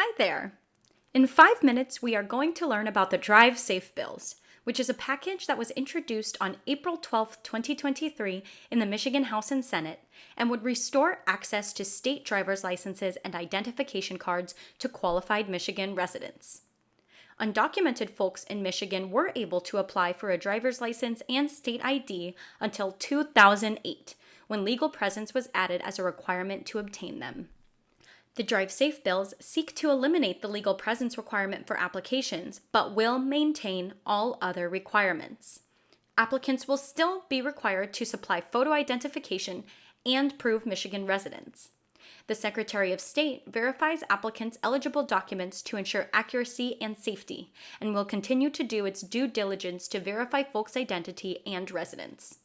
Hi there! In 5 minutes, we are going to learn about the Drive Safe Bills, which is a package that was introduced on April 12, 2023 in the Michigan House and Senate and would restore access to state driver's licenses and identification cards to qualified Michigan residents. Undocumented folks in Michigan were able to apply for a driver's license and state ID until 2008, when legal presence was added as a requirement to obtain them. The Drive Safe bills seek to eliminate the legal presence requirement for applications, but will maintain all other requirements. Applicants will still be required to supply photo identification and prove Michigan residence. The Secretary of State verifies applicants' eligible documents to ensure accuracy and safety, and will continue to do its due diligence to verify folks' identity and residence.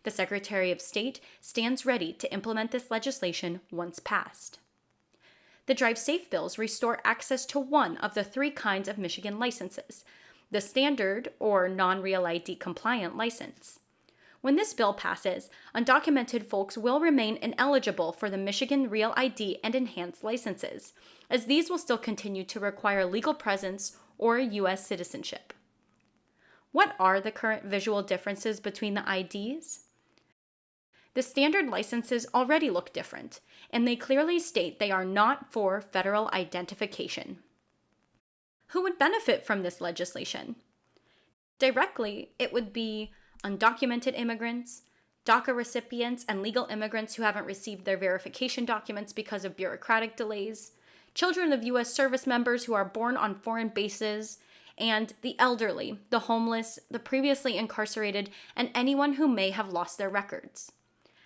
The Secretary of State stands ready to implement this legislation once passed. The Drive Safe bills restore access to one of the 3 kinds of Michigan licenses: the standard or non-real ID compliant license. When this bill passes, undocumented folks will remain ineligible for the Michigan Real ID and enhanced licenses, as these will still continue to require legal presence or U.S. citizenship. What are the current visual differences between the IDs? The standard licenses already look different, and they clearly state they are not for federal identification. Who would benefit from this legislation? Directly, it would be undocumented immigrants, DACA recipients, and legal immigrants who haven't received their verification documents because of bureaucratic delays, children of U.S. service members who are born on foreign bases, and the elderly, the homeless, the previously incarcerated, and anyone who may have lost their records.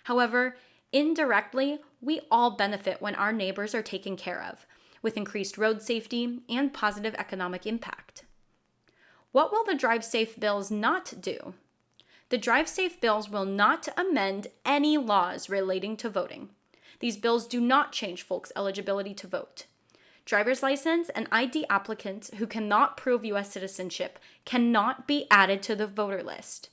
However, indirectly, we all benefit when our neighbors are taken care of, with increased road safety and positive economic impact. What will the Drive Safe bills not do? The Drive Safe bills will not amend any laws relating to voting. These bills do not change folks' eligibility to vote. Driver's license and ID applicants who cannot prove U.S. citizenship cannot be added to the voter list.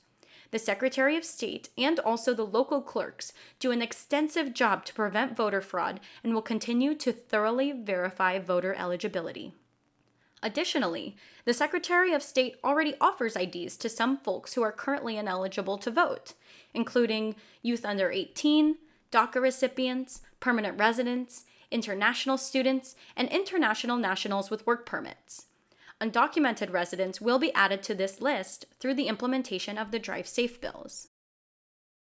The Secretary of State and also the local clerks do an extensive job to prevent voter fraud and will continue to thoroughly verify voter eligibility. Additionally, the Secretary of State already offers IDs to some folks who are currently ineligible to vote, including youth under 18, DACA recipients, permanent residents, international students, and international nationals with work permits. Undocumented residents will be added to this list through the implementation of the Drive Safe bills.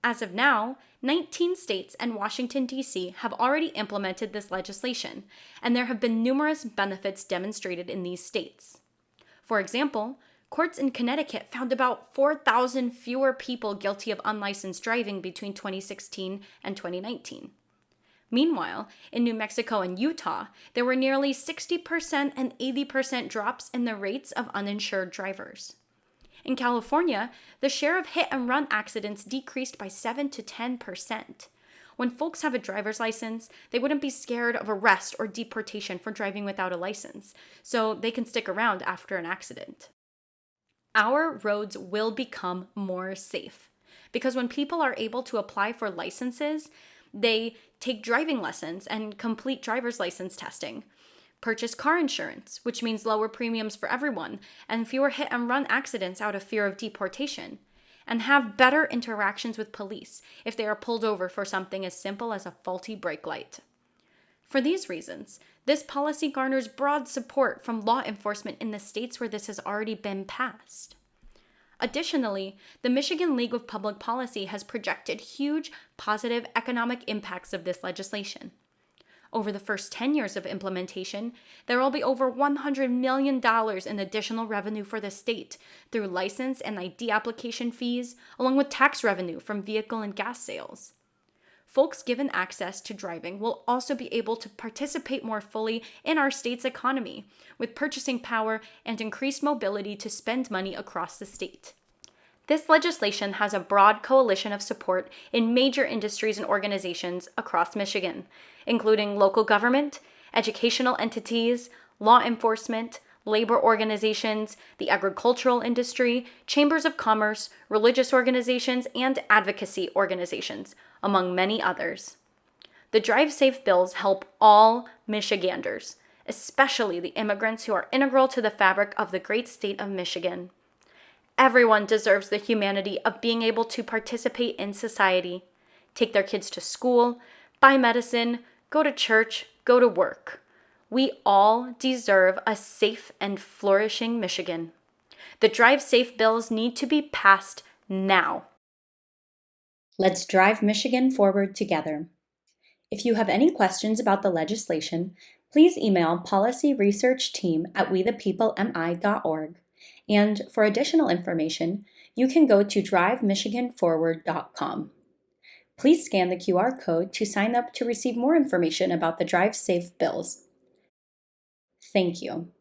As of now, 19 states and Washington, D.C. have already implemented this legislation, and there have been numerous benefits demonstrated in these states. For example, courts in Connecticut found about 4,000 fewer people guilty of unlicensed driving between 2016 and 2019. Meanwhile, in New Mexico and Utah, there were nearly 60% and 80% drops in the rates of uninsured drivers. In California, the share of hit-and-run accidents decreased by 7 to 10%. When folks have a driver's license, they wouldn't be scared of arrest or deportation for driving without a license, so they can stick around after an accident. Our roads will become more safe, because when people are able to apply for licenses, they take driving lessons and complete driver's license testing, purchase car insurance, which means lower premiums for everyone and fewer hit-and-run accidents out of fear of deportation, and have better interactions with police if they are pulled over for something as simple as a faulty brake light. For these reasons, this policy garners broad support from law enforcement in the states where this has already been passed. Additionally, the Michigan League of Public Policy has projected huge positive economic impacts of this legislation. Over the first 10 years of implementation, there will be over $100 million in additional revenue for the state through license and ID application fees, along with tax revenue from vehicle and gas sales. Folks given access to driving will also be able to participate more fully in our state's economy, with purchasing power and increased mobility to spend money across the state. This legislation has a broad coalition of support in major industries and organizations across Michigan, including local government, educational entities, law enforcement, labor organizations, the agricultural industry, chambers of commerce, religious organizations, and advocacy organizations, among many others. The Drive Safe bills help all Michiganders, especially the immigrants who are integral to the fabric of the great state of Michigan. Everyone deserves the humanity of being able to participate in society, take their kids to school, buy medicine, go to church, go to work. We all deserve a safe and flourishing Michigan. The Drive Safe bills need to be passed now. Let's drive Michigan forward together. If you have any questions about the legislation, please email policyresearchteam@wethepeoplemi.org. And for additional information, you can go to drivemichiganforward.com. Please scan the QR code to sign up to receive more information about the Drive Safe bills. Thank you.